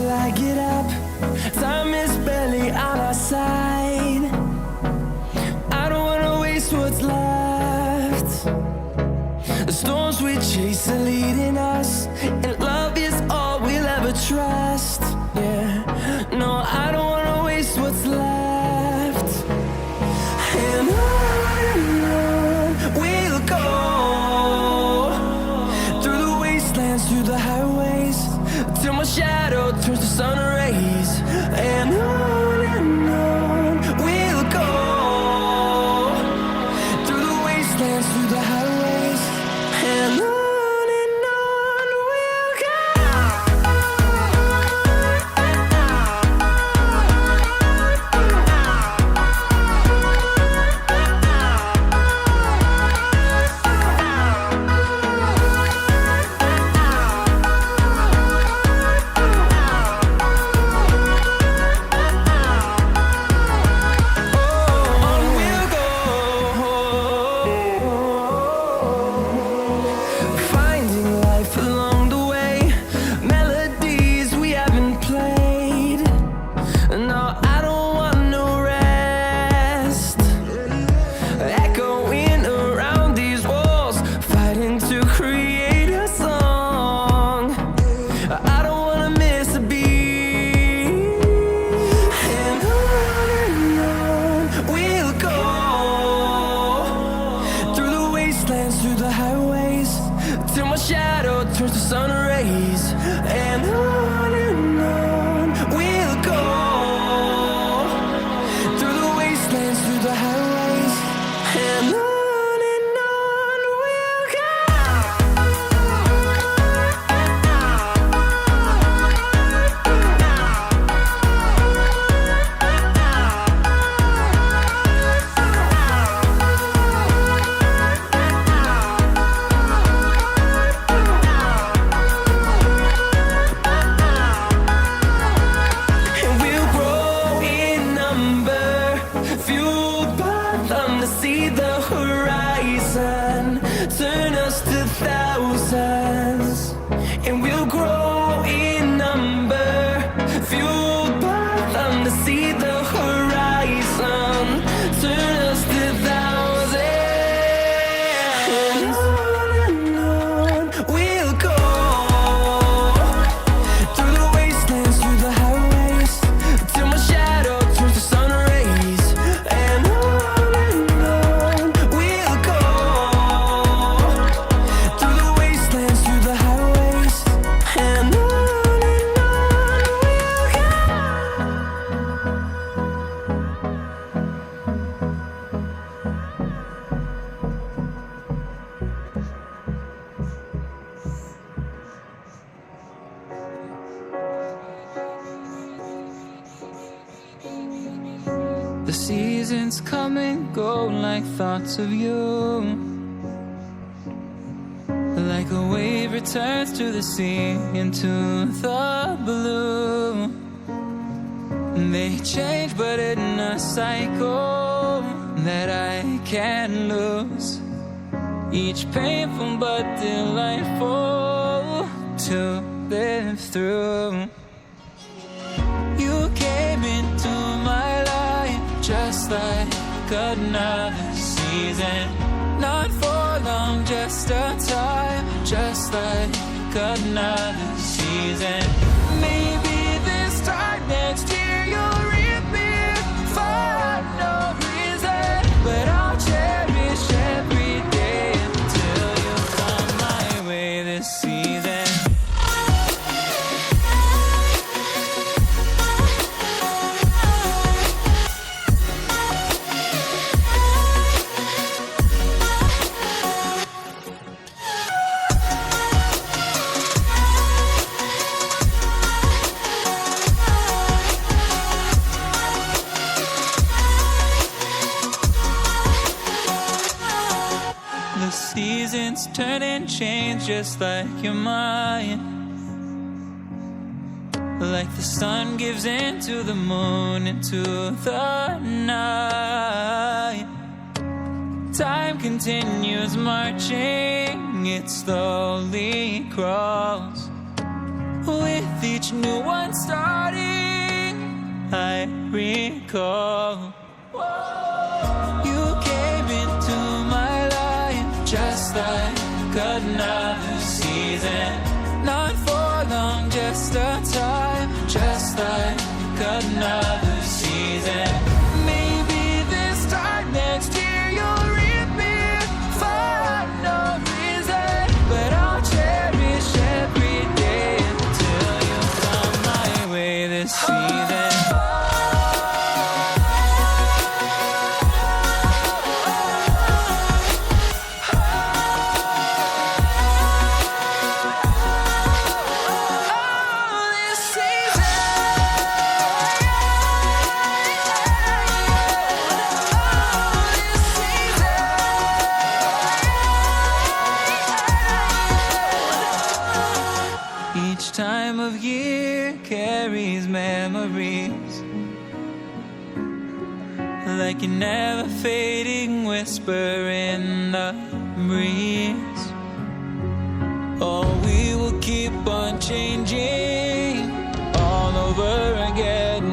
till I get up. Time is barely on our side. I don't wanna waste what's left. The storms we chase are leading us, and love is all we'll ever trust. Yeah, no, I don't wanna waste what's left. And on we'll go, through the wastelands, through the highways, till my shadow turns to sun rays. And on we'll go, through the wastelands, through the highways, and on we'll go. Through the highways, till my shadow turns to sun rays. And on we'll go, through the wastelands, through the highways, and on we'll go. See the horizon turn us to thousands, and we'll grow in number, fueled by them. To see the horizon turn us to thousands, and on we'll go, through the wastelands, through the highways, till my shadow turns to sun rays. And the seasons come and go like thoughts of you, like a wave returns to the sea, into the blue. They change but in a cycle that I can't lose, each painful but delightful to live through. You came into my life just like another season, not for long, just a time, just like another season. Maybe this time next year you'll reappear for no reason, but I'll cherish every day until you come my way this season. The seasons turn and change just like your mind, like the sun gives into the moon, into the night. Time continues marching, it slowly crawls, with each new one starting, I recall you came into my life just like another season. Not for long, just a time, just like another season. Maybe this time next year you'll reappear for no reason, but I'll cherish every day until you come my way this season. Each time of year carries memories, like a never fading whisper in the breeze. Oh, we will keep on changing all over again.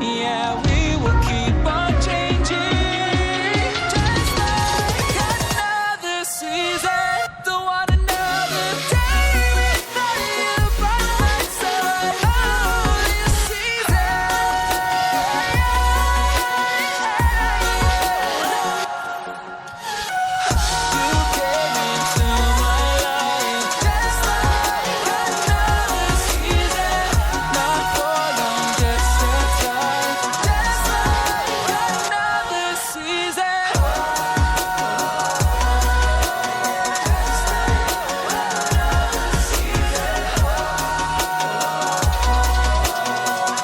Yeah, we will keep on changing, just like another season. Don't want another day without you by my side. Oh, this season. You came into my life just like another season. Not for long, just a time, just like another season.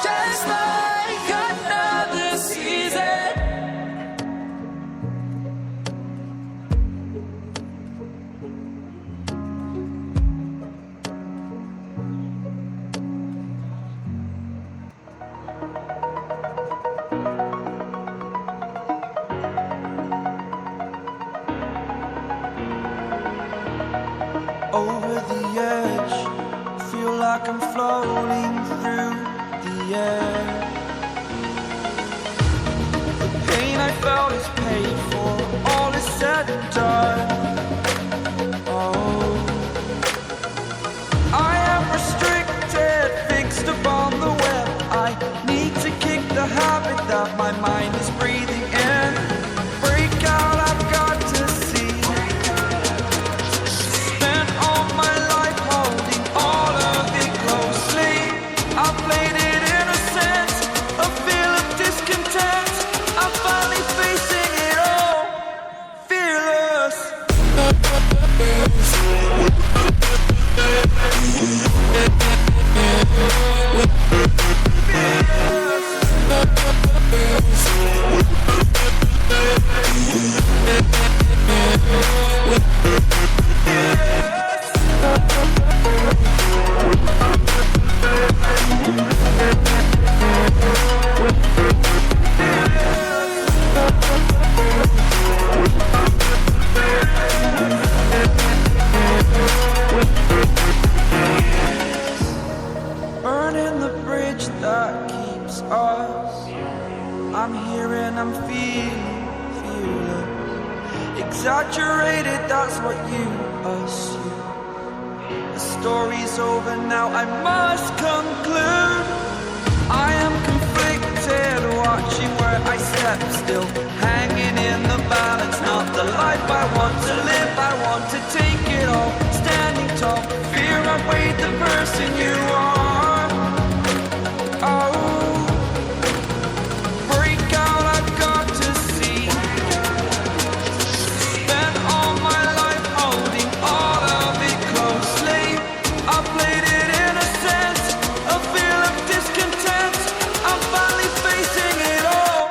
Just like another season. Over the edge, feel like I'm floating through the air. The pain I felt is paid for, all is said and done. Oh, I am restricted, fixed upon the web. I need to kick the habit that my mind is breathing in. Break out, I've got to see. Spent all my life holding all of it closely. I played it innocent, a feel of discontent. I'm finally facing it all, fearless. Burning the bridge that keeps us. I'm here and I'm feeling fearless. Exaggerated, that's what you assume. The story's over now, I must conclude. I am conflicted, watching where I step still, hanging in the balance. Not the life I want to live, I want to take it all. Standing tall, fear outweighed the person you are. Oh, break out, I've got to see. Spent all my life holding all of it closely. I played it innocent, a feel of discontent. I'm finally facing it all,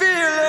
fearless.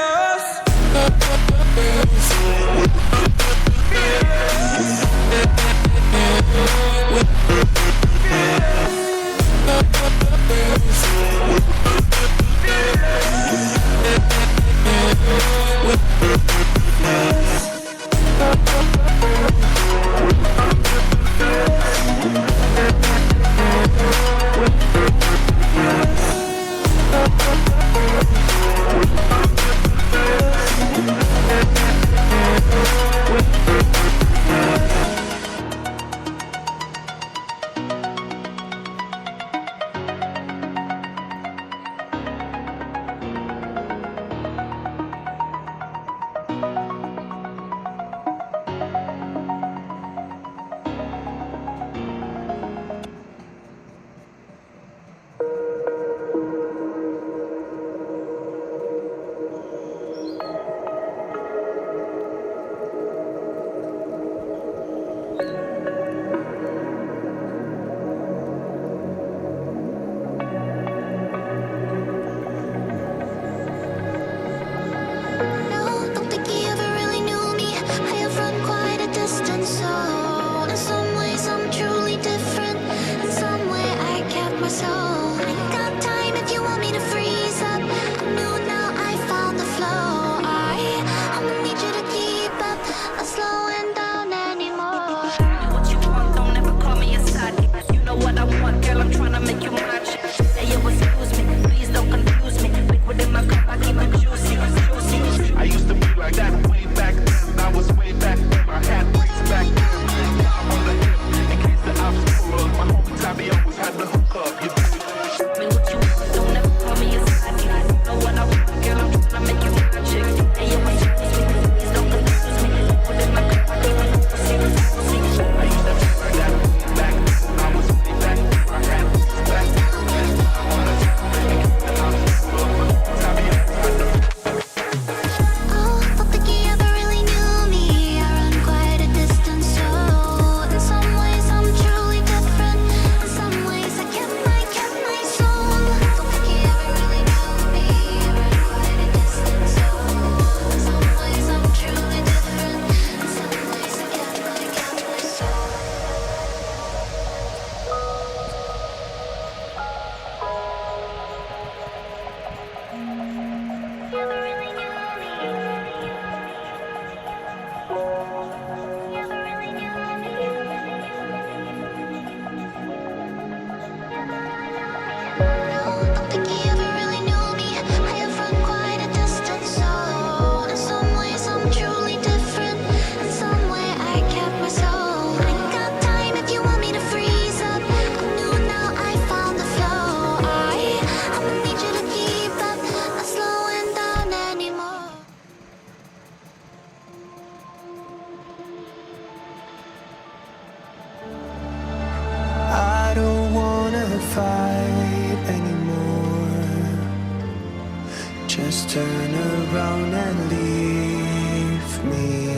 just turn around and leave me.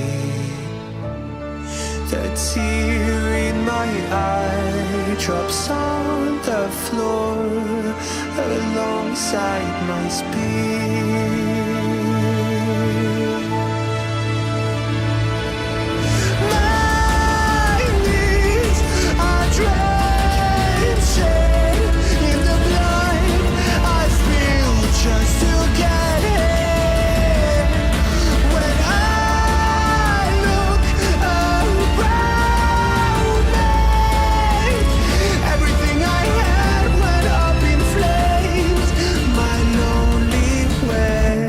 The tear in my eye drops on the floor alongside my speed. My knees are drenching in the blood I spill just to get here. When I look around me, everything I had went up in flames. My lonely way.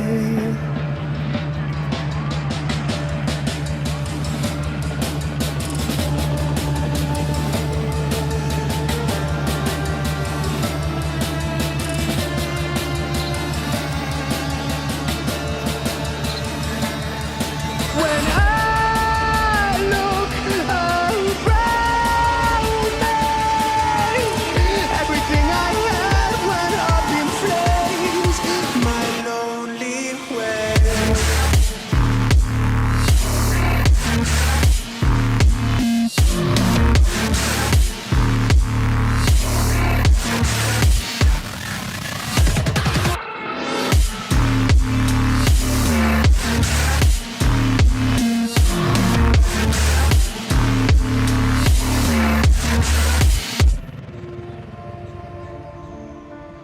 When I look around me, everything I had went up in flames. My lonely way.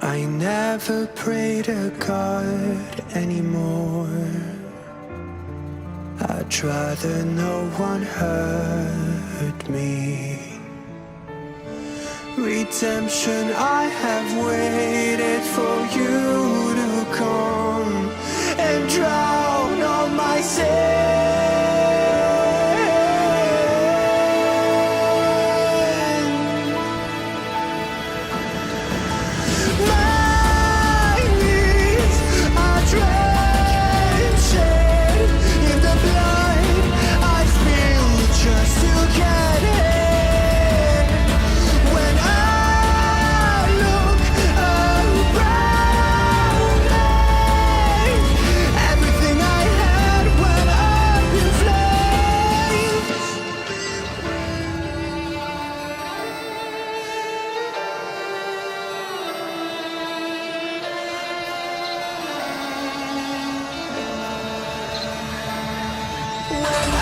I never pray to God anymore. I'd rather no one hurt me. Redemption, I have waited for you to come and drown all my sin. My knees are drenching in the blood I spill just to get here. When I look around me, everything I had went up in flames. When